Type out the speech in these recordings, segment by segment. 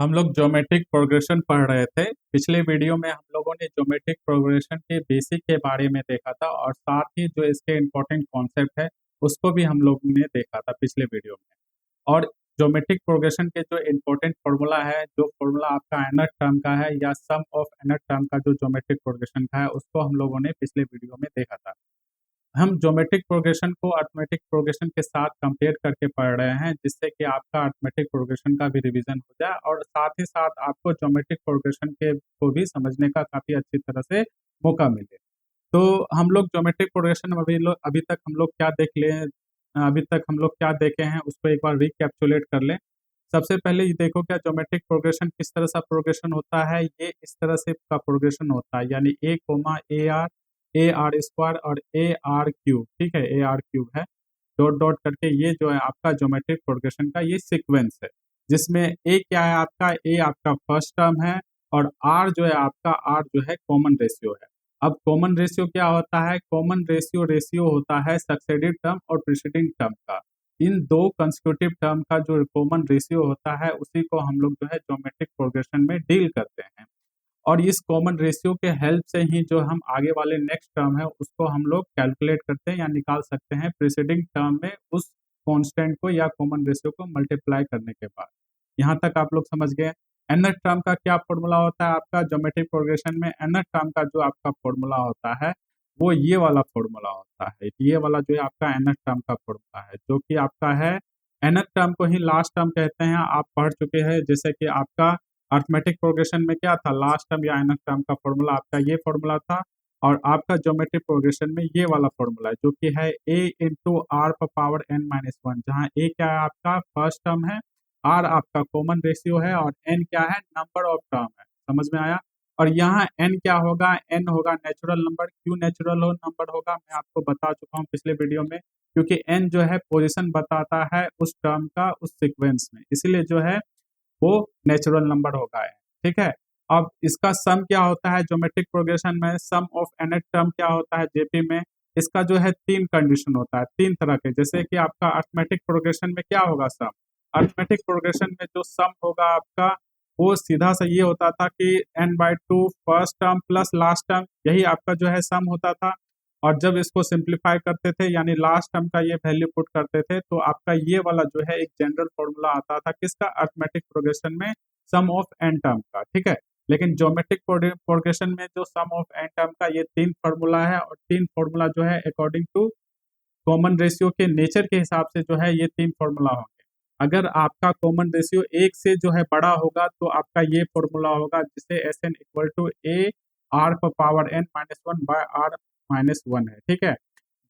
हम लोग geometric progression पढ़ रहे थे। पिछले वीडियो में हम लोगों ने ज्योमेट्रिक प्रोग्रेशन के बेसिक के बारे में देखा था और साथ ही जो इसके इम्पोर्टेंट कॉन्सेप्ट है उसको भी हम लोगों ने देखा था पिछले वीडियो में। और ज्योमेट्रिक प्रोग्रेशन के जो इम्पोर्टेंट फॉर्मूला है, जो फॉर्मूला आपका nth टर्म का है या सम ऑफ nth टर्म का जो ज्योमेट्रिक प्रोग्रेशन का है, उसको हम लोगों ने पिछले वीडियो में देखा था। हम ज्योमेट्रिक प्रोग्रेशन को अरिथमेटिक प्रोग्रेशन के साथ कंपेयर करके पढ़ रहे हैं, जिससे कि आपका अरिथमेटिक प्रोग्रेशन का भी रिवीजन हो जाए और साथ ही साथ आपको ज्योमेट्रिक प्रोग्रेशन के को भी समझने का काफ़ी अच्छी तरह से मौका मिले। तो हम लोग ज्योमेट्रिक प्रोग्रेशन में अभी तक हम लोग क्या देख ले अभी तक हम लोग क्या देखे हैं, उसको एक बार रिकैप्चुलेट कर लें। सबसे पहले ये देखो, क्या ज्योमेट्रिक प्रोग्रेशन किस तरह सा प्रोग्रेशन होता है। ये इस तरह से का प्रोग्रेशन होता है, यानी ए कोमा ए आर स्क्वायर और ए आर क्यूब। ठीक है, ए आर क्यूब है डॉट डॉट करके। ये जो है आपका ज्योमेट्रिक प्रोग्रेशन का ये सीक्वेंस है, जिसमें ए क्या है आपका, ए आपका फर्स्ट टर्म है और आर जो है आपका, आर जो है कॉमन रेशियो है। अब कॉमन रेशियो क्या होता है? कॉमन रेशियो रेशियो होता है सक्सेसिव टर्म और प्रीसीडिंग टर्म का। इन दो कंसेक्यूटिव टर्म का जो कॉमन रेशियो होता है, उसी को हम लोग जो है ज्योमेट्रिक प्रोग्रेशन में डील करते हैं। और इस कॉमन रेशियो के हेल्प से ही जो हम आगे वाले नेक्स्ट टर्म है उसको हम लोग कैलकुलेट करते हैं या निकाल सकते हैं प्रीसीडिंग टर्म में उस कांस्टेंट को या कॉमन रेशियो को मल्टीप्लाई करने के बाद। यहाँ तक आप लोग समझ गए। nth टर्म का क्या फॉर्मूला होता है आपका ज्योमेट्रिक प्रोग्रेशन में? nth टर्म का जो आपका फॉर्मूला होता है वो ये वाला फॉर्मूला होता है। ये वाला जो है आपका nth टर्म का फॉर्मूला है, जो कि आपका है nth टर्म को ही लास्ट टर्म कहते हैं। आप पढ़ चुके हैं, जैसे कि आपका अर्थमेटिक प्रोग्रेशन में क्या था, लास्ट टर्म या nth टर्म का फॉर्मूला आपका ये फॉर्मूला था। और आपका ज्योमेट्रिक प्रोग्रेशन में ये वाला फॉर्मूला है, जो कि है a into are power n-1, जहाँ a क्या है आपका फर्स्ट टर्म है, r आपका कॉमन रेशियो है और n क्या है नंबर ऑफ टर्म है। समझ में आया? और यहाँ n क्या होगा? n होगा नेचुरल नंबर। क्यों नेचुरल नंबर होगा मैं आपको बता चुका हूँ पिछले वीडियो में, क्योंकि n जो है पोजिशन बताता है उस टर्म का उस सिक्वेंस में, इसलिए जो है वो नेचुरल नंबर होगा। ठीक है। अब इसका सम क्या होता है ज्योमेट्रिक प्रोग्रेशन में? सम ऑफ nth टर्म क्या होता है जेपी में? इसका जो है तीन कंडीशन होता है, तीन तरह के। जैसे कि आपका अरिथमेटिक प्रोग्रेशन में क्या होगा सम? अरिथमेटिक प्रोग्रेशन में जो सम होगा आपका, वो सीधा सा ये होता था कि n/2 first term plus last term, यही आपका जो है सम होता था। और जब इसको सिंप्लीफाई करते थे, यानी लास्ट टर्म का ये वैल्यू पुट करते थे, तो आपका ये वाला जो है एक जनरल फॉर्मूला आता था किसका? अरिथमेटिक प्रोग्रेशन में सम ऑफ n टर्म का। ठीक है। लेकिन ज्योमेट्रिक प्रोग्रेशन में जो सम ऑफ n टर्म का ये तीन फॉर्मूला है, और तीन फॉर्मूला जो है अकॉर्डिंग टू कॉमन रेशियो के नेचर के हिसाब से जो है ये तीन फॉर्मूला होंगे। अगर आपका कॉमन रेशियो एक से जो है बड़ा होगा तो आपका ये फॉर्मूला होगा, जिसे S N equal to A R power n-1 by R -1 है। ठीक है।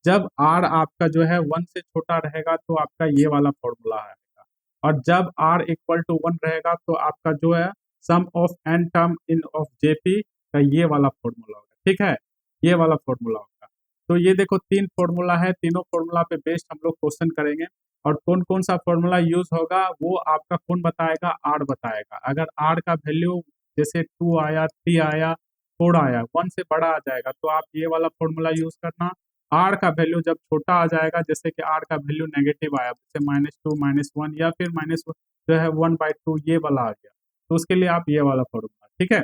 जब r आपका जो है 1 से छोटा रहेगा तो आपका ये वाला फॉर्मूला आएगा, और जब r इक्वल टू 1 रहेगा तो आपका जो है sum of n term in of GP का ये वाला फॉर्मूला होगा। ठीक है, ये वाला फॉर्मूला होगा। तो ये देखो तीन फॉर्मूला है, तीनों फॉर्मूला पे बेस्ड हम लोग क्वेश्चन करेंगे। और कौन कौन सा फॉर्मूला यूज होगा वो आपका कौन बताएगा? r बताएगा। अगर r का वैल्यू जैसे 2 आया, 3 आया, 4 आया, 1 से बड़ा आ जाएगा तो आप ये वाला फॉर्मूला यूज करना। आर का वैल्यू जब छोटा आ जाएगा, जैसे कि आर का वैल्यू नेगेटिव आया, जैसे -2 -1 या फिर माइनस जो है 1/2, ये वाला आ गया, तो उसके लिए आप ये वाला फॉर्मूला। ठीक है।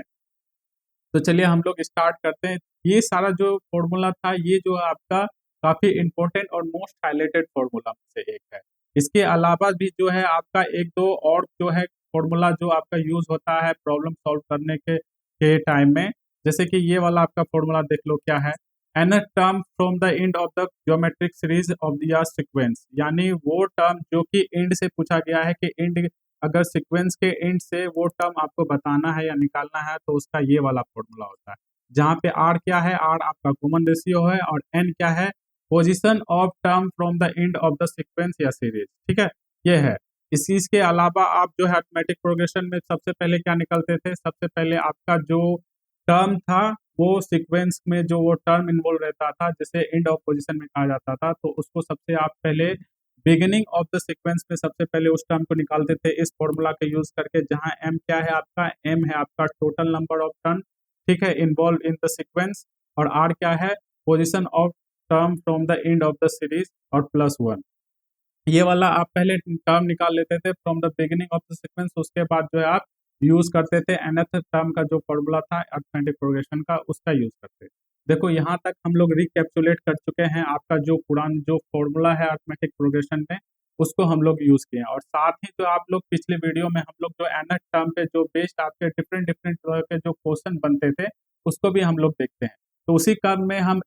तो चलिए हम लोग स्टार्ट करते हैं। ये सारा जो फॉर्मूला था, ये जो आपका काफी इंपॉर्टेंट और मोस्ट हाईलाइटेड फॉर्मूला में से एक है। इसके अलावा भी जो है आपका एक दो और जो है फॉर्मूला जो आपका यूज होता है प्रॉब्लम सॉल्व करने के टाइम में। जैसे कि ये वाला आपका फॉर्मूला देख लो क्या है, nth term from the end of the geometric series of the sequence, यानी वो टर्म जो कि एंड से पूछा गया है कि एंड, अगर सीक्वेंस के एंड से वो टर्म आपको बताना है या निकालना है तो उसका ये वाला फॉर्मूला होता है। जहाँ पे आर क्या है? आर आपका कॉमन रेशियो है, और एन क्या है? Position of term from the end of the sequence या सीरीज। ठीक है, ये है। इस चीज के अलावा आप जो है अरिथमेटिक प्रोग्रेशन में सबसे पहले क्या निकलते थे? सबसे पहले आपका जो टर्म था वो सीक्वेंस में जो वो टर्म इन्वॉल्व रहता था, जिसे एंड ऑफ पोजीशन में कहा जाता था, तो उसको सबसे आप पहले बिगिनिंग ऑफ द सीक्वेंस में सबसे पहले उस टर्म को निकालते थे इस फॉर्मूला का यूज करके, जहां m क्या है आपका? m है आपका टोटल नंबर ऑफ टर्म, ठीक है, इन्वॉल्व इन द सीक्वेंस। और r क्या है? Position of term from the end of the series, और +1। ये वाला आप पहले टर्म निकाल लेते थे from the beginning of the sequence, उसके बाद जो है आप यूज़ करते थे, nth टर्म का जो फॉर्मूला था अरिथमेटिक प्रोग्रेशन का, उसका यूज़ करते थे। देखो यहाँ तक हम लोग रिकैप्सुलेट कर चुके हैं, आपका जो पुराना जो फॉर्मूला है अरिथमेटिक प्रोग्रेशन में, उसको हम लोग यूज़ किए हैं। और साथ ही जो आप लोग पिछले वीडियो में हम लोग जो nth टर्म पे जो बेस्ड आपके डिफरेंट डिफरेंट तरह के जो क्वेश्चन बनते थे, उसको भी हम लोग देखते हैं। तो उसी क्रम में हम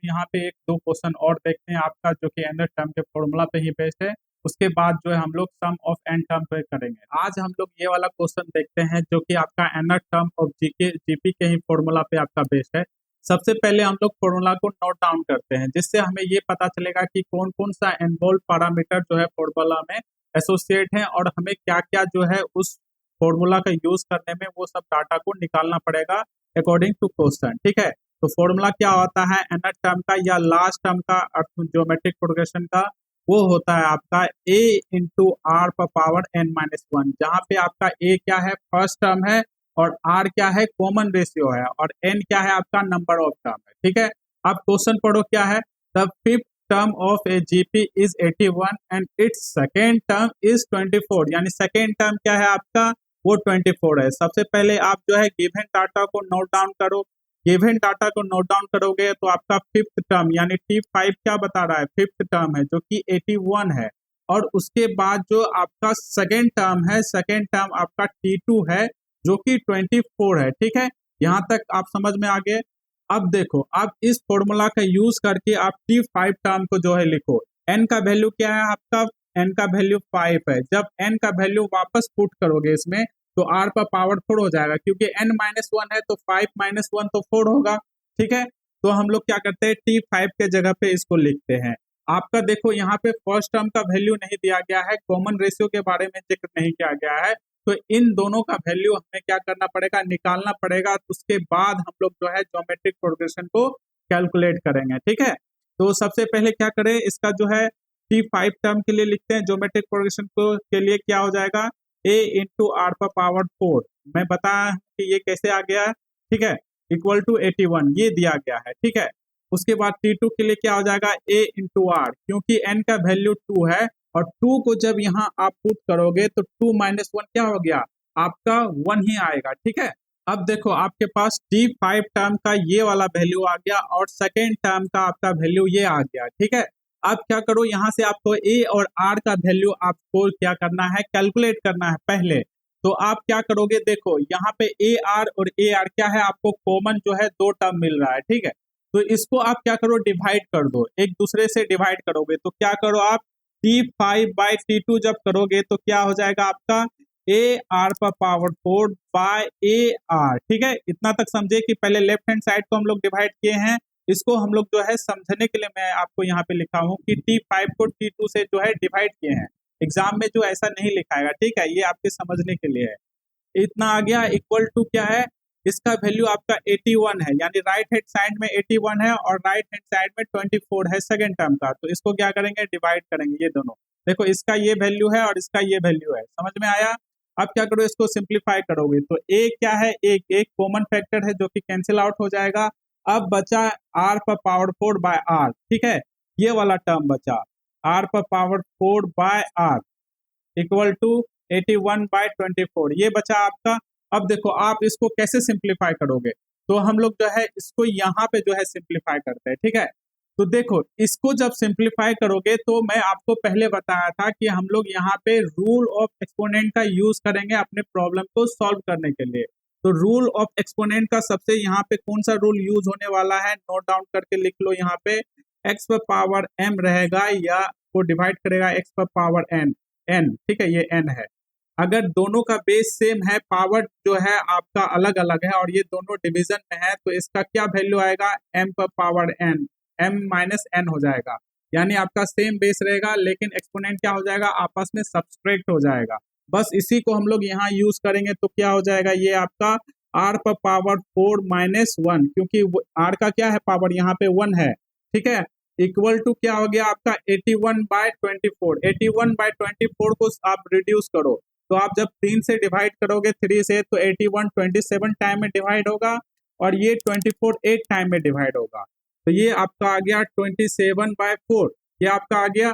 यहाँ पे 1-2 क्वेश्चन और देखते हैं आपका, जो कि nth टर्म के फॉर्मूला पे ही बेस्ड है। उसके बाद जो है हम लोग सम ऑफ n टर्म पे करेंगे। आज हम लोग ये वाला क्वेश्चन देखते हैं, जो कि आपका nth टर्म ऑफ जीपी के ही फॉर्मूला पे आपका बेस्ड है। सबसे पहले हम लोग फॉर्मूला को नोट डाउन करते हैं, जिससे हमें ये पता चलेगा कि कौन कौन सा इन्वॉल्व पैरामीटर जो है फॉर्मूला में एसोसिएट है, और हमें क्या क्या जो है उस फॉर्मूला का यूज करने में वो सब डाटा को निकालना पड़ेगा अकॉर्डिंग टू क्वेश्चन। ठीक है, तो फॉर्मूला क्या होता है nth टर्म का या लास्ट टर्म का ज्योमेट्रिक प्रोग्रेशन का? वो होता है आपका a इंटू आर पर पावर n-1, जहाँ पे आपका a क्या है, फर्स्ट टर्म है, और r क्या है, कॉमन रेशियो है, और n क्या है, आपका नंबर ऑफ टर्म है। ठीक है, अब क्वेश्चन पढ़ो क्या है। The fifth term of A GP is 81 and it's second term is 24, यानी सेकेंड टर्म क्या है आपका, वो 24 है। सबसे पहले आप जो है गिवन डाटा को नोट डाउन करो। गिवन डाटा को नोट डाउन करोगे तो आपका फिफ्थ टर्म यानी T5 क्या बता रहा है, फिफ्थ टर्म है जो कि 81 है, और उसके बाद जो आपका सेकेंड टर्म है, सेकेंड टर्म आपका T2 है जो कि 24 है। ठीक है, यहाँ तक आप समझ में आ गए। अब देखो, आप इस फॉर्मूला का यूज करके आप T5 टर्म को जो है लिखो। n का वैल्यू क्या है आपका, n का वैल्यू 5 है। जब n का वैल्यू वापस पुट करोगे इसमें, तो r पर पावर 4 हो जाएगा, क्योंकि n-1 है तो 5-1 तो 4 होगा। ठीक है, तो हम लोग क्या करते हैं, T5 के जगह पे इसको लिखते हैं। आपका देखो यहाँ पे फर्स्ट टर्म का वैल्यू नहीं दिया गया है, कॉमन रेशियो के बारे में जिक्र नहीं किया गया है, तो इन दोनों का वैल्यू हमें क्या करना पड़ेगा, निकालना पड़ेगा। उसके बाद हम लोग जो है ज्योमेट्रिक प्रोग्रेशन को कैलकुलेट करेंगे। ठीक है, तो सबसे पहले क्या करें, इसका जो है T5 टर्म के लिए लिखते हैं, ज्योमेट्रिक प्रोग्रेशन को के लिए क्या हो जाएगा, a इंटू आर पर पावर 4। मैं बताया कि ये कैसे आ गया है। ठीक है, इक्वल टू 81 ये दिया गया है। ठीक है, उसके बाद T2 के लिए क्या हो जाएगा, a इंटू आर, क्योंकि n का वैल्यू 2 है, और 2 को जब यहाँ आप पुट करोगे तो 2-1 क्या हो गया, आपका 1 ही आएगा। ठीक है, अब देखो आपके पास T5 टर्म का ये वाला वैल्यू आ गया, और सेकेंड टर्म का आपका वैल्यू ये आ गया। ठीक है, अब क्या करो, यहाँ से आपको a और r का वैल्यू आपको क्या करना है, कैलकुलेट करना है पहले। तो आप क्या करोगे, देखो यहाँ पे AR और AR क्या है, आपको कॉमन जो है 2 टर्म मिल रहा है। ठीक है, तो इसको आप क्या करो, डिवाइड कर दो, एक दूसरे से डिवाइड करोगे तो क्या करो आप, T5 बाई T2 जब करोगे तो क्या हो जाएगा आपका, AR पर पावर 4 बाय AR। ठीक है, इतना तक समझे कि पहले लेफ्ट हैंड साइड को हम लोग डिवाइड किए हैं, इसको हम लोग जो है समझने के लिए मैं आपको यहाँ पे लिखा हूँ कि T5 को T2 से जो है डिवाइड किए हैं। एग्जाम में जो ऐसा नहीं लिखाएगा। ठीक है, ये आपके समझने के लिए है। इतना आ गया, इक्वल टू क्या है, इसका वैल्यू आपका 81 है, यानी राइट हैंड साइड में 81 है और राइट हैंड साइड में 24 है सेकेंड टर्म का। तो इसको क्या करेंगे, डिवाइड करेंगे ये दोनों। देखो इसका ये वैल्यू है और इसका ये वैल्यू है, समझ में आया। अब क्या करो, इसको सिंप्लीफाई करोगे तो a क्या है, एक कॉमन फैक्टर है जो कि कैंसिल आउट हो जाएगा। अब बचा r पर पावर 4 बाय r। ठीक है, ये वाला टर्म बचा r पर power 4 by r equal to 81 by 24, ये बचा आपका। अब देखो आप इसको कैसे सिंप्लीफाई करोगे, तो हम लोग जो है इसको यहाँ पे जो है सिंप्लीफाई करते हैं। ठीक है, तो देखो इसको जब सिंप्लीफाई करोगे, तो मैं आपको पहले बताया था कि हम लोग यहाँ पे रूल ऑफ एक्सपोनेंट का यूज करेंगे अपने प्रॉब्लम को सॉल्व करने के लिए। तो रूल ऑफ एक्सपोनेंट का सबसे यहाँ पे कौन सा रूल यूज होने वाला है, नोट डाउन करके लिख लो। यहाँ पे x पर पावर m रहेगा, या वो डिवाइड करेगा x पर पावर n। ठीक है, ये n है। अगर दोनों का बेस सेम है, पावर जो है आपका अलग अलग है, और ये दोनों डिवीजन में है, तो इसका क्या वैल्यू आएगा, m पर पावर n, m-n हो जाएगा। यानी आपका सेम बेस रहेगा, लेकिन एक्सपोनेंट क्या हो जाएगा, आपस में सब्सट्रैक्ट हो जाएगा। बस इसी को हम लोग यहाँ यूज करेंगे, तो क्या हो जाएगा, ये आपका r पर पावर 4-1, क्योंकि r का क्या है, पावर यहाँ पे 1 है। ठीक है, इक्वल टू क्या हो गया आपका 81 बाय 24। 81 बाय 24 को आप रिड्यूस करो, तो आप जब 3 से डिवाइड करोगे 3 से, तो 81 27 टाइम में डिवाइड होगा, और ये 24 8 टाइम में डिवाइड होगा। तो ये आपका आ गया 27 बाय 4, ये आपका आ गया।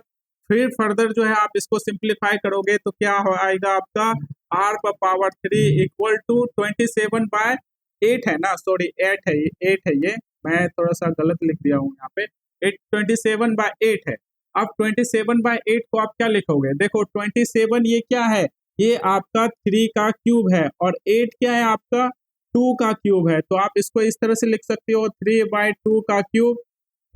फिर फर्दर जो है आप इसको सिंप्लीफाई करोगे तो क्या हो आएगा आपका r पर पावर 3 इक्वल टू 27/8 है ना, सॉरी 8 है, 8 है, ये मैं थोड़ा सा गलत लिख दिया हूँ यहाँ पे, 27/8 है। अब 27/8 को आप क्या लिखोगे, देखो 27 ये क्या है, ये आपका 3 का क्यूब है और 8 क्या है आपका 2 का क्यूब है, तो आप इसको इस तरह से लिख सकते हो 3/2 का क्यूब,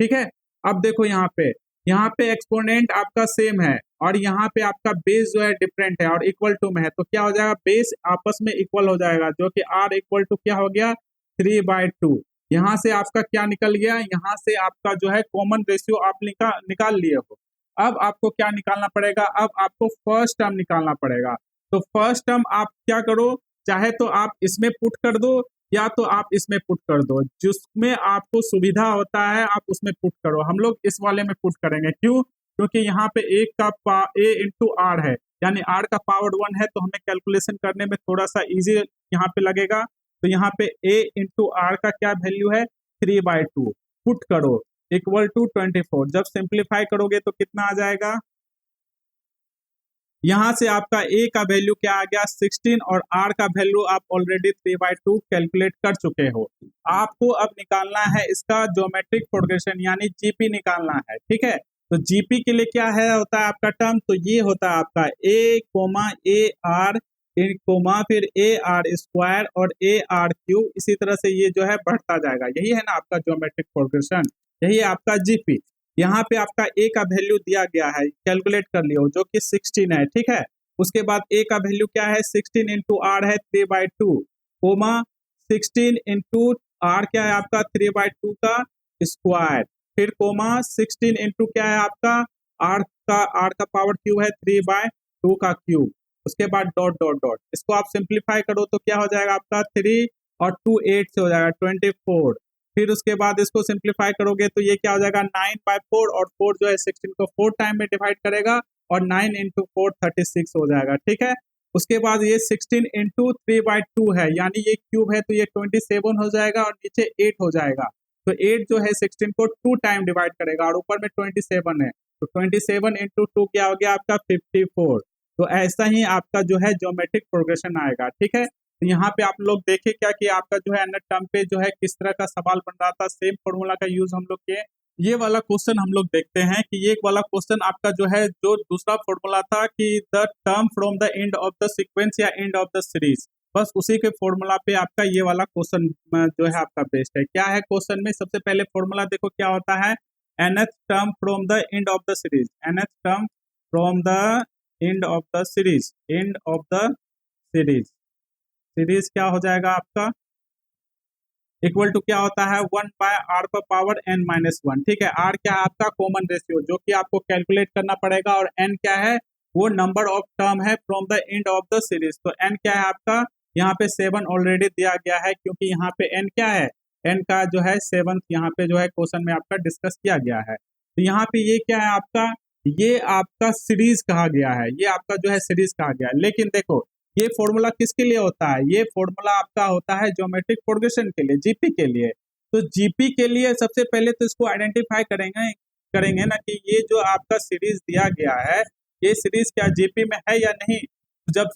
ठीक है। अब देखो यहाँ पे एक्सपोनेंट आपका सेम है और यहाँ पे आपका बेस जो है डिफरेंट है और इक्वल टू में है, तो क्या हो जाएगा, बेस आपस में इक्वल हो जाएगा, जो कि r इक्वल टू क्या हो गया 3/2। यहाँ से आपका क्या निकल गया, यहाँ से आपका जो है कॉमन रेशियो आप निकाल लिए हो। अब आपको क्या निकालना पड़ेगा, अब आपको फर्स्ट टर्म निकालना पड़ेगा। तो फर्स्ट टर्म आप क्या करो, चाहे तो आप इसमें पुट कर दो या तो आप इसमें पुट कर दो, जिसमें आपको सुविधा होता है आप उसमें पुट करो। हम लोग इस वाले में पुट करेंगे, क्यों, क्योंकि यहाँ पे एक का a इंटू आर है, यानी r का पावर 1 है, तो हमें कैलकुलेशन करने में थोड़ा सा इजी यहाँ पे लगेगा। तो यहाँ पे a इंटू आर का क्या वैल्यू है 3/2, पुट करो इक्वल टू 24। जब सिंप्लीफाई करोगे तो कितना आ जाएगा, यहाँ से आपका a का वैल्यू क्या आ गया 16 और r का वैल्यू आप ऑलरेडी 3/2 कैलकुलेट कर चुके हो। आपको अब निकालना है इसका ज्योमेट्रिक प्रोग्रेशन यानी जीपी निकालना है, ठीक है। तो जीपी के लिए क्या है होता है आपका टर्म, तो ये होता है आपका a आर कोमा फिर AR² और AR3, इसी तरह से ये जो है बढ़ता जाएगा, यही है ना आपका ज्योमेट्रिक प्रोग्रेशन, यही है आपका जीपी। यहाँ पे आपका a का वैल्यू दिया गया है, कैलकुलेट कर लियो, जो कि 16 है, ठीक है। उसके बाद a का वैल्यू क्या है 16 इंटू आर है 3/2 कोमा 16 इंटू आर क्या है आपका 3/2 का स्क्वायर, फिर कोमा 16 इंटू क्या है आपका आर का पावर क्यूब है 3/2 का क्यूब, उसके बाद डॉट डॉट डॉट, इसको आप सिंप्लीफाई करो तो क्या हो जाएगा आपका 3 और 2 8 से हो जाएगा 24, फिर उसके बाद इसको सिंप्लीफाई करोगे तो ये क्या हो जाएगा 9/4 और 4 जो है 16 को 4 टाइम में डिवाइड करेगा और 9 इंटू 4 36 हो जाएगा, ठीक है। उसके बाद ये 16 इंटू 3/2 है, यानी ये क्यूब है तो ये 27 हो जाएगा और नीचे 8 हो जाएगा, तो 8 जो है 16 को 2 टाइम डिवाइड करेगा और ऊपर में 27 है, तो 27 इंटू 2 क्या हो गया आपका 54। तो ऐसा ही आपका जो है ज्योमेट्रिक प्रोग्रेशन आएगा, ठीक है। तो यहाँ पे आप लोग देखे क्या कि आपका जो है अन्य टर्म पे जो है किस तरह का सवाल बन रहा था, सेम फॉर्मूला का यूज हम लोग किए। ये वाला क्वेश्चन हम लोग देखते हैं कि ये वाला क्वेश्चन आपका जो है जो दूसरा फॉर्मूला था कि the term from the end of the sequence या एंड ऑफ द सीरीज, बस उसी के फॉर्मूला पे आपका ये वाला क्वेश्चन जो है आपका बेस्ट है। क्या है क्वेश्चन में, सबसे पहले फॉर्मूला देखो क्या होता है, nth term from the end of the series, nth term from the end of the series, and of the series, series क्या हो जाएगा आपका इक्वल टू क्या होता है 1/r पर पावर n-1, ठीक है। r क्या है आपका कॉमन रेशियो, जो कि आपको कैलकुलेट करना पड़ेगा, और n क्या है वो नंबर ऑफ टर्म है from the end of the series. तो n क्या है आपका, यहाँ पे 7 ऑलरेडी दिया गया है, क्योंकि यहाँ पे n क्या है, n का जो है 7 यहाँ पे जो है क्वेश्चन में आपका डिस्कस किया गया है। तो यहाँ पे ये क्या है आपका, ये आपका सीरीज कहा गया है, ये आपका जो है सीरीज कहा गया है। लेकिन देखो ये फॉर्मूला किसके लिए होता है, ये फॉर्मूला आपका होता है ज्योमेट्रिक प्रोग्रेशन के लिए, जीपी के लिए। तो जीपी के लिए सबसे पहले तो इसको आइडेंटिफाई करेंगे ना कि ये जो आपका सीरीज दिया गया है, ये सीरीज क्या जीपी में है या नहीं। तो जब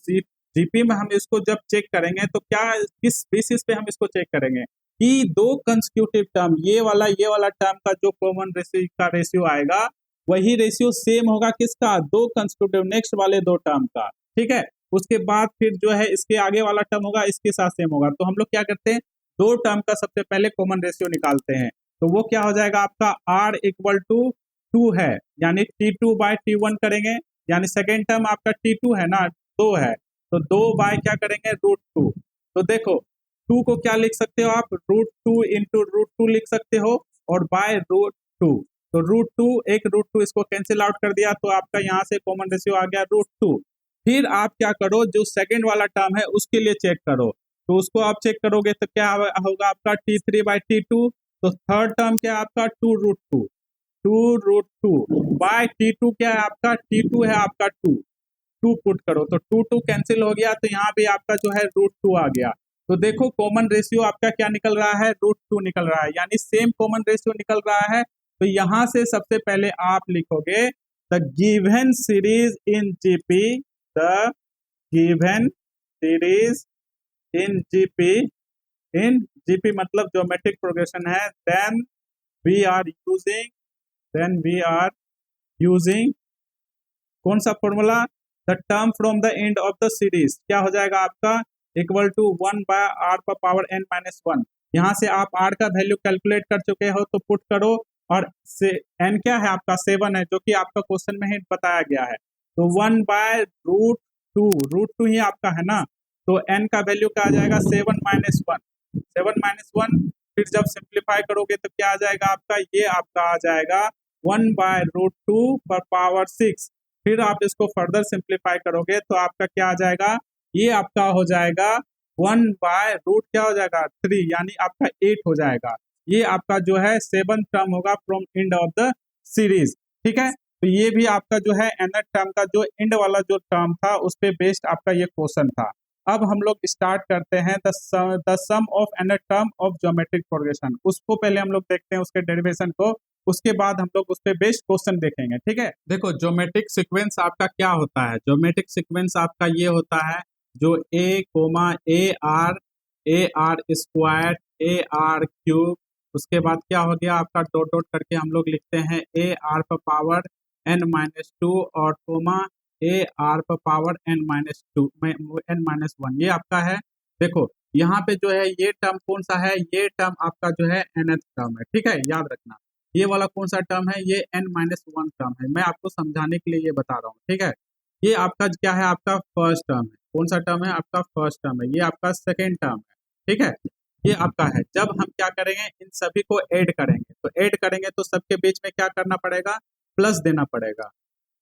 जीपी में हम इसको जब चेक करेंगे तो क्या किस बेसिस पे हम इसको चेक करेंगे कि दो कंसेक्यूटिव टर्म, ये वाला टर्म का जो कॉमन रेशियो आएगा वही रेशियो सेम होगा किसका, दो कंसेक्यूटिव नेक्स्ट वाले दो टर्म का, ठीक है। उसके बाद फिर जो है इसके आगे वाला टर्म होगा इसके साथ सेम होगा। तो हम लोग क्या करते हैं, दो टर्म का सबसे पहले कॉमन रेशियो निकालते हैं, तो वो क्या हो जाएगा आपका r इक्वल टू 2 है, यानी T2/T1 करेंगे, यानी सेकेंड टर्म आपका T2 है ना, 2 है, तो 2 बाय क्या करेंगे √2। तो देखो 2 को क्या लिख सकते हो आप, √2 इंटू √2 लिख सकते हो और बाय √2, तो √2 एक √2 इसको कैंसिल आउट कर दिया, तो आपका यहाँ से कॉमन रेशियो आ गया √2। फिर आप क्या करो, जो सेकंड वाला टर्म है उसके लिए चेक करो, तो उसको आप चेक करोगे तो क्या होगा आपका T3/T2, तो थर्ड टर्म क्या है आपका 2√2, 2√2 बाय T2 क्या है आपका, T2 है आपका 2 पुट करो, तो 2 कैंसिल हो गया, तो यहाँ पे आपका जो है √2 आ गया। तो देखो कॉमन रेशियो आपका क्या निकल रहा है, √2 निकल रहा है, यानी सेम कॉमन रेशियो निकल रहा है। तो यहाँ से सबसे पहले आप लिखोगे the given series in GP, the given series in GP, in GP मतलब ज्योमेट्रिक प्रोग्रेशन है, then we are using, then we are using कौन सा formula, the term from the end of the series क्या हो जाएगा आपका, equal to 1/r पर power n minus one. यहाँ से आप r का वैल्यू कैलकुलेट कर चुके हो तो पुट करो, और से n क्या है आपका 7 है, जो कि आपका क्वेश्चन में ही बताया गया है। तो 1/√2, √2 ही आपका है ना, तो n का वैल्यू क्या आ जाएगा 7 - 1, 7 - 1। फिर जब सिंप्लीफाई करोगे तो क्या आ जाएगा आपका, ये आपका आ जाएगा 1/√2 पर पावर 6। फिर आप इसको फर्दर सिंप्लीफाई करोगे तो आपका क्या आ जाएगा, ये आपका हो जाएगा 1/√, क्या हो जाएगा 3, यानी आपका 8 हो जाएगा। ये आपका जो है 7 टर्म होगा from and of the series. ठीक है, तो ये भी आपका जो है nth टर्म का जो एंड वाला जो टर्म था उस पे बेस्ड आपका ये क्वेश्चन था। अब हम लोग स्टार्ट करते हैं the sum of nth term of geometric progression. उसको पहले हम लोग देखते हैं उसके डेरिवेशन को, उसके बाद हम लोग उस पे बेस्ड क्वेश्चन देखेंगे। ठीक है, देखो ज्योमेट्रिक सीक्वेंस आपका क्या होता है, ज्योमेट्रिक सीक्वेंस आपका ये होता है जो A R square, A R cube, उसके बाद क्या हो गया आपका डॉट डॉट करके हम लोग लिखते हैं ए आर पर पावर n-2 और कोमा ए आर पर पावर n-2 n-1, ये आपका है। देखो यहाँ पे जो है ये टर्म कौन सा है, ये टर्म आपका जो है nth टर्म है। ठीक है, याद रखना ये वाला कौन सा टर्म है, ये n-1 टर्म है। मैं आपको समझाने के लिए ये बता रहा हूँ। ठीक है, ये आपका क्या है, आपका फर्स्ट टर्म है। कौन सा टर्म है, आपका फर्स्ट टर्म है। ये आपका सेकेंड टर्म है। ठीक है, ये आपका है। जब हम क्या करेंगे, इन सभी को ऐड करेंगे, तो ऐड करेंगे तो सबके बीच में क्या करना पड़ेगा, प्लस देना पड़ेगा।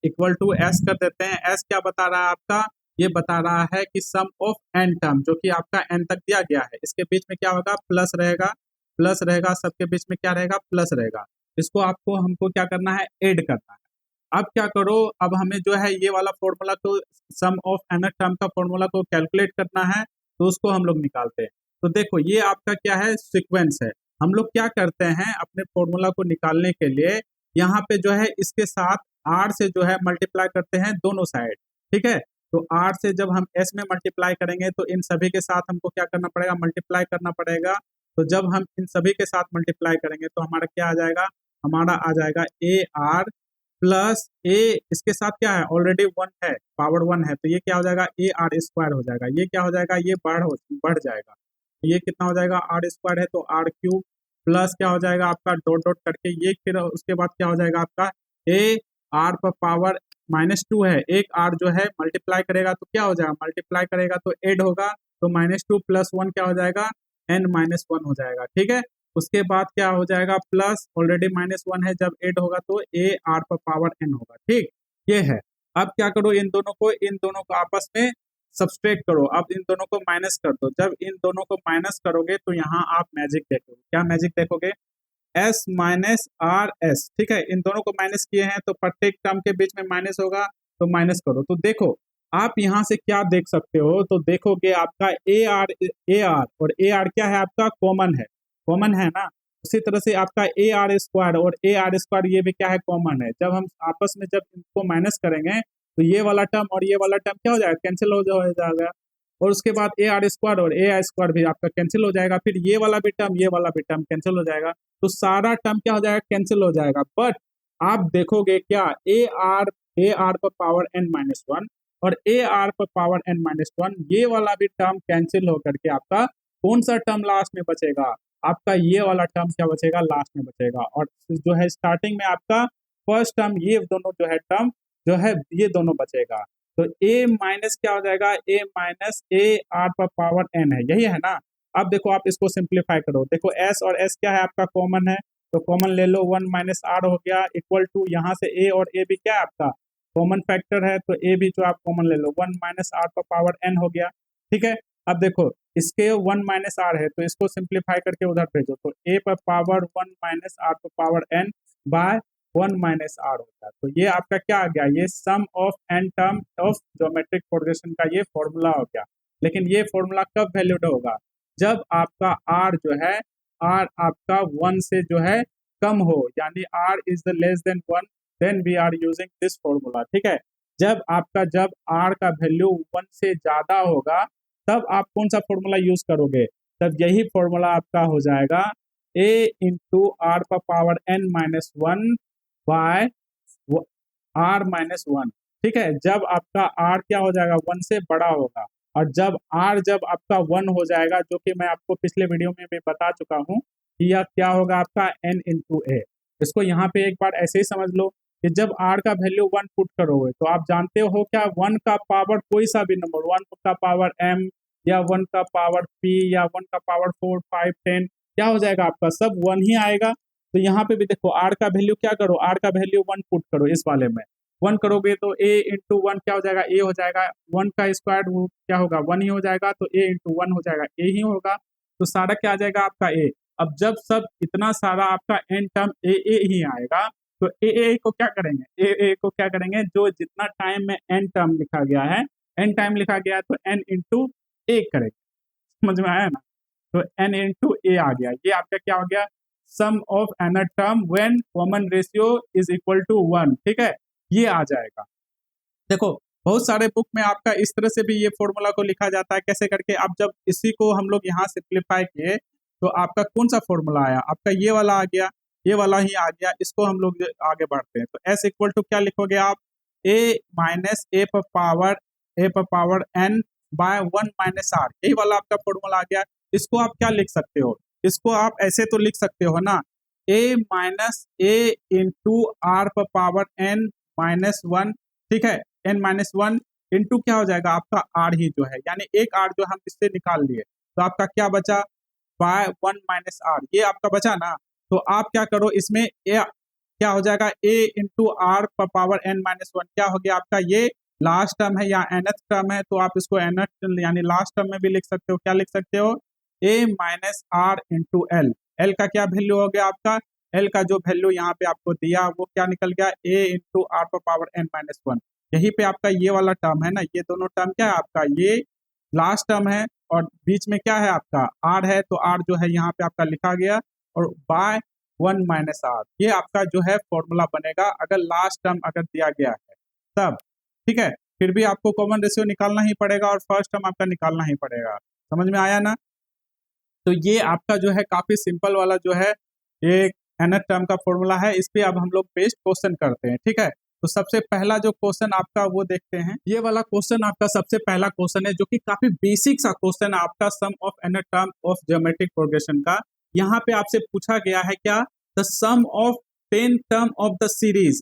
इक्वल टू एस कर देते हैं। एस क्या बता रहा है आपका, ये बता रहा है कि सम ऑफ एन टर्म, जो कि आपका एन तक दिया गया है, इसके बीच में क्या होगा, प्लस रहेगा। प्लस रहेगा, सबके बीच में क्या रहेगा, प्लस रहेगा। इसको आपको हमको क्या करना है, ऐड करना है। अब क्या करो, अब हमें जो है ये वाला फॉर्मूला को, सम ऑफ nth टर्म का फॉर्मूला को कैलकुलेट करना है, तो उसको हम लोग निकालते हैं। तो देखो ये आपका क्या है, सीक्वेंस है। हम लोग क्या करते हैं अपने फॉर्मूला को निकालने के लिए, यहाँ पे जो है इसके साथ r से जो है मल्टीप्लाई करते हैं दोनों साइड। ठीक है, तो r से जब हम s में मल्टीप्लाई करेंगे तो इन सभी के साथ हमको क्या करना पड़ेगा, मल्टीप्लाई करना पड़ेगा। तो जब हम इन सभी के साथ मल्टीप्लाई करेंगे तो हमारा क्या आ जाएगा, हमारा आ जाएगा ए आर प्लस ए, इसके साथ क्या है, ऑलरेडी 1 है, पावर 1 है, तो ये क्या हो जाएगा, ए आर स्क्वायर हो जाएगा। ये क्या हो जाएगा, ये बढ़ जाएगा। ये कितना हो जाएगा, आर स्क्वायर है तो आर क्यूब, प्लस क्या हो जाएगा आपका डॉट डॉट करके ये, फिर उसके बाद क्या हो जाएगा आपका ए आर पर पावर -2 है। एक आर जो है मल्टीप्लाई करेगा तो क्या हो जाएगा, मल्टीप्लाई करेगा तो एड होगा, तो -2 + 1 क्या हो जाएगा, n-1 हो जाएगा। ठीक है, उसके बाद क्या हो जाएगा, प्लस ऑलरेडी -1 है, जब ऐड होगा तो ए आर पर पावर n होगा। ठीक, ये है। अब क्या करो, इन दोनों को आपस में सब्सट्रैक्ट करो। अब इन दोनों को माइनस कर दो। जब इन दोनों को माइनस करोगे तो यहाँ आप मैजिक देखोगे। क्या मैजिक देखोगे, s - rs। ठीक है, इन दोनों को माइनस किए हैं तो प्रत्येक टर्म के बीच में माइनस होगा, तो माइनस करो। तो देखो आप यहाँ से क्या देख सकते हो, तो देखोगे आपका ए आर और ए आर क्या है, आपका कॉमन है ना। उसी तरह से आपका ए आर स्क्वायर और ए आर स्क्वायर ये भी क्या है, कॉमन है। जब हम आपस में जब इनको माइनस करेंगे तो ये वाला टर्म और ये वाला टर्म क्या हो जाएगा, कैंसिल हो जाएगा। और उसके बाद ए आर स्क्वायर और ए आर स्क्वायर भी आपका कैंसिल हो जाएगा। फिर ये वाला भी टर्म, ये वाला भी टर्म कैंसिल हो जाएगा। तो सारा टर्म क्या हो जाएगा, कैंसिल हो जाएगा। बट आप देखोगे क्या, ए आर पर पावर n-1 और ए आर पर पावर n-1, ये वाला भी टर्म कैंसिल होकर के आपका कौन सा टर्म लास्ट में बचेगा, आपका ये वाला टर्म क्या बचेगा, लास्ट में बचेगा। और जो है स्टार्टिंग में आपका फर्स्ट टर्म, ये दोनों जो है टर्म जो है ये दोनों बचेगा। तो ए माइनस क्या हो जाएगा, ए माइनस ए आर पर पावर n है, यही है ना। अब देखो आप इसको सिंप्लीफाई करो। देखो s और s क्या है, आपका कॉमन है, तो कॉमन ले लो, 1 - r हो गया, इक्वल टू यहाँ से a और a भी क्या है आपका कॉमन फैक्टर है, तो a भी जो आप कॉमन ले लो, 1 - r पर पावर n हो गया। ठीक है, अब देखो इसके 1 - r है तो इसको सिंप्लीफाई करके उधर भेजो, तो a पर पावर 1 - r पर पावर n बाय 1 - r होता है। तो ये आपका क्या आ गया, ये sum of n term of geometric progression का ये फॉर्मूला हो गया। लेकिन ये फॉर्मूला कब वैलिड होगा, जब आपका r जो है, r आपका 1 से जो है कम हो, यानी r is the less than 1, then we are using this formula. ठीक है, जब r का वैल्यू 1 से ज्यादा होगा तब आप कौन सा फॉर्मूला यूज करोगे, तब यही फॉर्मूला आपका हो जाएगा a इंटू आर का power n minus one by r minus one. ठीक है, जब आपका r क्या हो जाएगा, 1 से बड़ा होगा, और जब आपका 1 हो जाएगा, जो कि मैं आपको पिछले वीडियो में भी बता चुका हूँ कि यह क्या होगा आपका n इंटू ए। इसको यहाँ पे एक बार ऐसे ही समझ लो कि जब r का वैल्यू 1 पुट करोगे तो आप जानते हो क्या, 1 का पावर कोई सा भी नंबर, 1 का पावर m या 1 का पावर p या 1 का पावर 4 5 10 क्या हो जाएगा आपका, सब 1 ही आएगा। तो यहाँ पे भी देखो r का वैल्यू क्या करो, r का वैल्यू 1 पुट करो, इस वाले में 1 करोगे तो a इंटू वन क्या हो जाएगा, a हो जाएगा, 1 का स्क्वायर वो क्या होगा 1 ही हो जाएगा, तो a इंटू वन हो जाएगा a ही होगा, तो सारा क्या आ जाएगा आपका a। अब जब सब इतना सारा आपका n टर्म a ही आएगा तो a को क्या करेंगे, a को क्या करेंगे, जो जितना टाइम में n टर्म लिखा गया है, n टाइम लिखा गया है तो n इंटू ए करेंगे। समझ में आया ना, तो n इंटू ए आ गया, ये आपका क्या हो गया, sum of N term when common ratio is equal to 1। ठीक है, ये आ जाएगा। देखो बहुत सारे बुक में आपका इस तरह से भी ये फॉर्मूला को लिखा जाता है, कैसे करके, आप जब इसी को हम लोग यहाँ सिंप्लीफाई किए तो आपका कौन सा फॉर्मूला आया, आपका ये वाला आ गया, ये वाला ही आ गया। इसको हम लोग आगे बढ़ते हैं तो s इक्वल टू क्या लिखोगे आप, a माइनस ए पर power n by 1 minus R, यही वाला आपका फॉर्मूला आ गया। इसको आप क्या लिख सकते हो, इसको आप ऐसे तो लिख सकते हो ना, a minus A into R पर पावर n माइनस वन। ठीक है, n माइनस वन इंटू क्या हो जाएगा आपका r ही जो है, यानी एक r जो हम इससे निकाल लिए, तो आपका क्या बचा, बाय 1 माइनस आर, ये आपका बचा ना। तो आप क्या करो, इसमें क्या हो जाएगा, a इंटू आर पर पावर n माइनस वन क्या हो गया आपका, ये लास्ट टर्म है या nth टर्म है, तो आप इसको nth यानी लास्ट टर्म में भी लिख सकते हो, क्या लिख सकते हो, a minus R into L. L का क्या वैल्यू हो गया आपका, एल का जो वैल्यू यहाँ पे आपको दिया वो क्या निकल गया, a इंटू आर पर पावर n माइनस वन। यहीं पे आपका ये वाला टर्म है ना, ये दोनों टर्म क्या है आपका, ये लास्ट टर्म है और बीच में क्या है आपका r है, तो r जो है यहाँ पे आपका लिखा गया, और बाय 1 माइनस आर, ये आपका जो है फॉर्मूला बनेगा अगर लास्ट टर्म अगर दिया गया है तब। ठीक है, फिर भी आपको कॉमन रेशियो निकालना ही पड़ेगा और फर्स्ट टर्म आपका निकालना ही पड़ेगा। समझ में आया ना, तो ये आपका जो है काफी सिंपल वाला जो है एक nth टर्म का फॉर्मूला है। इस पे अब हम लोग बेस्ड क्वेश्चन करते हैं। ठीक है, तो सबसे पहला जो क्वेश्चन आपका वो देखते हैं, ये वाला क्वेश्चन आपका सबसे पहला क्वेश्चन है जो कि काफी बेसिक सा क्वेश्चन है आपका, sum of nth term of geometric progression का। यहाँ पे आपसे पूछा गया है क्या, the sum of 10 term of the series,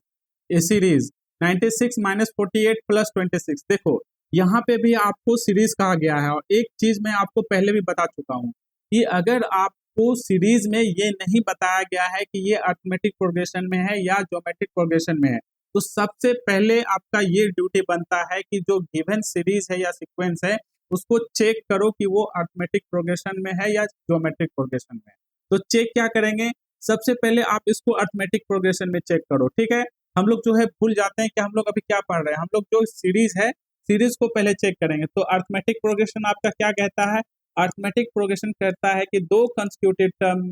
a series 96 minus 48 plus 26। देखो यहाँ पे भी आपको सीरीज कहा गया है, और एक चीज मैं आपको पहले भी बता चुका हूँ कि अगर आपको सीरीज में ये नहीं बताया गया है कि ये अरिथमेटिक प्रोग्रेशन में है या ज्योमेट्रिक प्रोग्रेशन में है, तो सबसे पहले आपका ये ड्यूटी बनता है कि जो गिवन सीरीज है या सीक्वेंस है उसको चेक करो कि वो अरिथमेटिक प्रोग्रेशन में है या ज्योमेट्रिक प्रोग्रेशन में है। तो चेक क्या करेंगे, सबसे पहले आप इसको अरिथमेटिक प्रोग्रेशन में चेक करो। ठीक है, हम लोग जो है भूल जाते हैं कि हम लोग अभी क्या पढ़ रहे हैं, हम लोग जो सीरीज है सीरीज को पहले चेक करेंगे। तो अरिथमेटिक प्रोग्रेशन आपका क्या कहता है, अरिथमेटिक प्रोग्रेशन कहता है कि दो कंसेक्यूटिव टर्म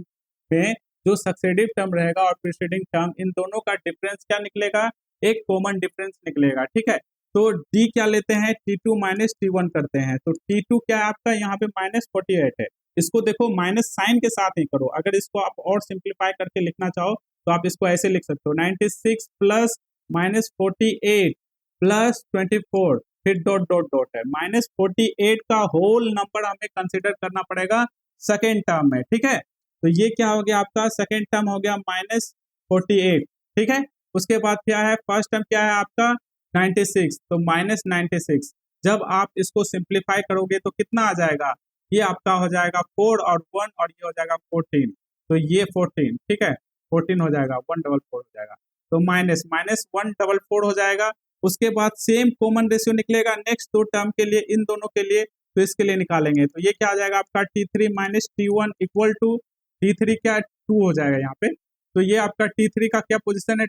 में जो सक्सेसिव टर्म रहेगा और प्रीसीडिंग टर्म, इन दोनों का डिफरेंस क्या निकलेगा, एक कॉमन डिफरेंस निकलेगा। ठीक है, तो d क्या लेते हैं, t2 माइनस t1 करते हैं, तो t2 क्या है आपका यहाँ पे माइनस 48 है। इसको देखो माइनस साइन के साथ ही करो, अगर इसको आप और सिंप्लीफाई करके लिखना चाहो तो आप इसको ऐसे लिख सकते हो, 96 प्लस माइनस 48 प्लस 24 फिर डॉट डॉट डॉट है, माइनस 48 का होल नंबर हमें कंसिडर करना पड़ेगा सेकेंड टर्म में। ठीक है, तो ये क्या हो गया आपका, सेकेंड टर्म हो गया माइनस 48। ठीक है, उसके बाद क्या है, फर्स्ट टर्म क्या है आपका 96, तो माइनस 96। जब आप इसको सिंप्लीफाई करोगे तो कितना आ जाएगा, ये आपका हो जाएगा 4 और 1 और ये हो जाएगा 14, तो ये 14। ठीक है, 14 हो जाएगा, 144 हो जाएगा, तो माइनस माइनस 144 हो जाएगा। उसके बाद सेम कॉमन रेशियो निकलेगा नेक्स्ट दो टर्म के लिए, इन दोनों के लिए, तो इसके लिए निकालेंगे तो ये क्या आ जाएगा आपका t3 minus t1 equal to t3 क्या 2 हो जाएगा यहाँ पे, तो ये आपका t3 का क्या पोजीशन है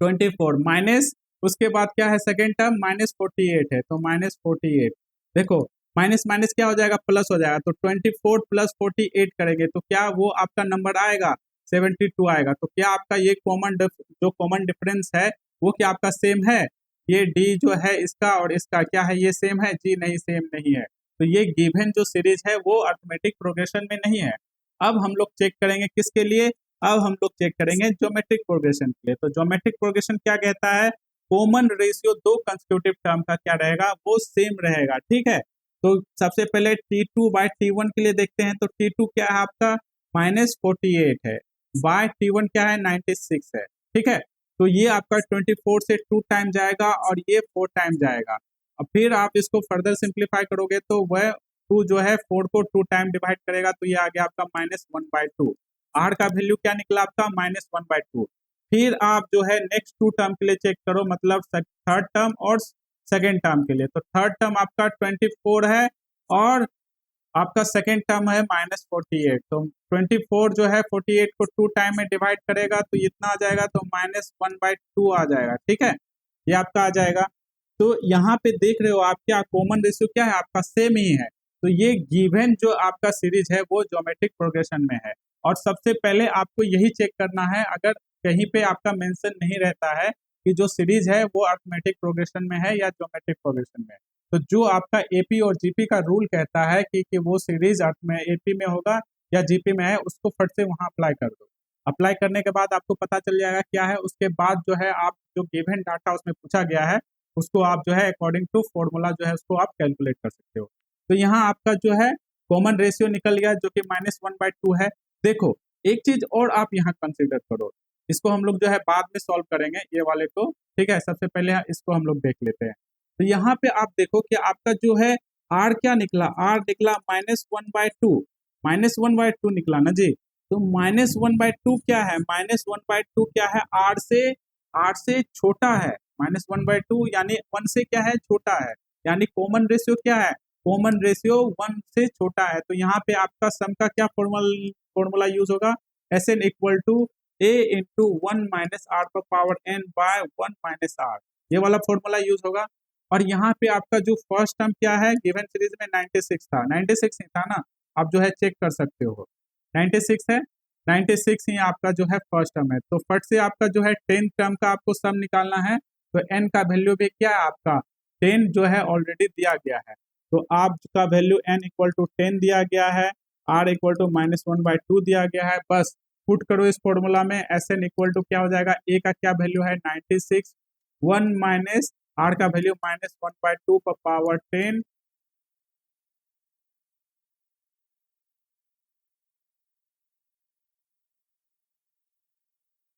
24 माइनस, उसके बाद क्या है सेकेंड टर्म माइनस 48 है, तो माइनस 48। देखो माइनस माइनस क्या हो जाएगा, प्लस हो जाएगा, तो 24 प्लस 48 करेंगे तो क्या वो आपका नंबर आएगा 72 आएगा। तो क्या आपका ये जो कॉमन डिफरेंस है वो क्या आपका सेम है, ये डी जो है इसका और इसका क्या है, ये सेम है जी? नहीं, सेम नहीं है। तो ये गिवन जो सीरीज है वो अरिथमेटिक प्रोग्रेशन में नहीं है। अब हम लोग चेक करेंगे किसके लिए, अब हम लोग चेक करेंगे ज्योमेट्रिक प्रोग्रेशन के लिए। तो ज्योमेट्रिक प्रोग्रेशन क्या कहता है, कॉमन रेशियो दो कंसेक्यूटिव टर्म का क्या रहेगा, वो सेम रहेगा, ठीक है। तो सबसे पहले T2/T1 के लिए देखते हैं। तो T2 क्या है आपका -48 है, बाय T1 क्या है 96 है, ठीक है। तो ये आपका 24 से 2 टाइम जाएगा और ये 4 टाइम जाएगा। अब फिर आप इसको फर्दर सिंप्लीफाई करोगे तो वह 2 जो है 4 को 2 टाइम डिवाइड करेगा, तो ये आ गया आपका -1/2। आर का वैल्यू क्या निकला आपका -1/2। फिर आप जो है नेक्स्ट 2 टर्म के लिए चेक करो, मतलब थर्ड टर्म और सेकेंड टर्म के लिए। तो थर्ड टर्म आपका 24 है और आपका सेकेंड टर्म है -48। तो 24 जो है 48 को 2 टाइम में डिवाइड करेगा तो इतना आ जाएगा, तो -1/2 आ जाएगा, ठीक है। ये आपका आ जाएगा। तो यहाँ पे देख रहे हो आप, क्या कॉमन रेशियो क्या है आपका, सेम ही है। तो ये गिवन जो आपका सीरीज है वो ज्योमेट्रिक प्रोग्रेशन में है। और सबसे पहले आपको यही चेक करना है, अगर कहीं पे आपका मेंशन नहीं रहता है कि जो सीरीज है वो अरिथमेटिक प्रोग्रेशन में है या ज्योमेट्रिक प्रोग्रेशन में है, तो जो आपका एपी और जीपी का रूल कहता है कि वो सीरीज में एपी में होगा या जीपी में है, उसको फट से वहां अप्लाई कर दो। अप्लाई करने के बाद आपको पता चल जाएगा क्या है। उसके बाद जो है आप जो गिवन डाटा उसमें पूछा गया है उसको आप जो है अकॉर्डिंग टू फॉर्मूला जो है उसको आप कैलकुलेट कर सकते हो। तो यहाँ आपका जो है कॉमन रेशियो निकल गया जो कि -1/2 है। देखो एक चीज और आप यहाँ कंसिडर करो, इसको हम लोग जो है बाद में सॉल्व करेंगे ये वाले को, ठीक है। सबसे पहले इसको हम लोग देख लेते हैं। तो यहाँ पे आप देखो कि आपका जो है आर क्या निकला, आर निकला -1/2, -1/2 निकला ना जी। तो -1/2 क्या है, -1/2 क्या है, आर से छोटा है। -1/2 यानी 1 से क्या है, छोटा है। यानी कॉमन रेशियो क्या है, कॉमन रेशियो 1 से छोटा है। तो यहाँ पे आपका सम का क्या फॉर्मूला यूज होगा, Sn equal to a into 1 minus R पर power n by 1 minus R, ये वाला फॉर्मूला यूज होगा। और यहाँ पे आपका जो फर्स्ट टर्म क्या है, गिवन सीरीज में 96 था, 96 ही था ना, आप जो है चेक कर सकते हो 96 है, 96 ही आपका जो है फर्स्ट टर्म है। तो फट से आपका जो है 10 टर्म का आपको सम निकालना है। तो n का वैल्यू भी क्या है आपका 10 जो है ऑलरेडी दिया गया है। तो आपका वैल्यू n इक्वल टू 10 दिया गया है, r इक्वल टू -1/2 दिया गया है। बस पुट करो इस फॉर्मूला में, Sn इक्वल टू क्या हो जाएगा, a का क्या वैल्यू है 96, 1 माइनस आर का वैल्यू -1/2 पर पावर 10,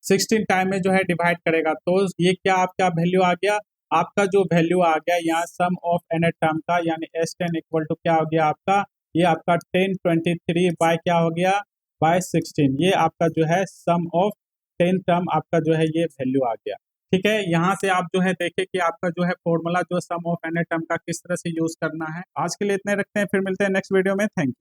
सिक्सटीन टाइम में जो है डिवाइड करेगा। तो ये क्या आपका वैल्यू आ गया, आपका जो वैल्यू आ गया यहाँ सम ऑफ एन टर्म का, यानी S10 इक्वल टू क्या हो गया आपका, ये आपका 1023 बाय क्या हो गया, बाय 16। ये आपका जो है सम ऑफ 10 टर्म आपका जो है ये वैल्यू आ गया, ठीक है। यहाँ से आप जो है देखें कि आपका जो है फॉर्मूला जो सम ऑफ एन टर्म का किस तरह से यूज करना है। आज के लिए इतने रखते हैं, फिर मिलते हैं नेक्स्ट वीडियो में। Thank you.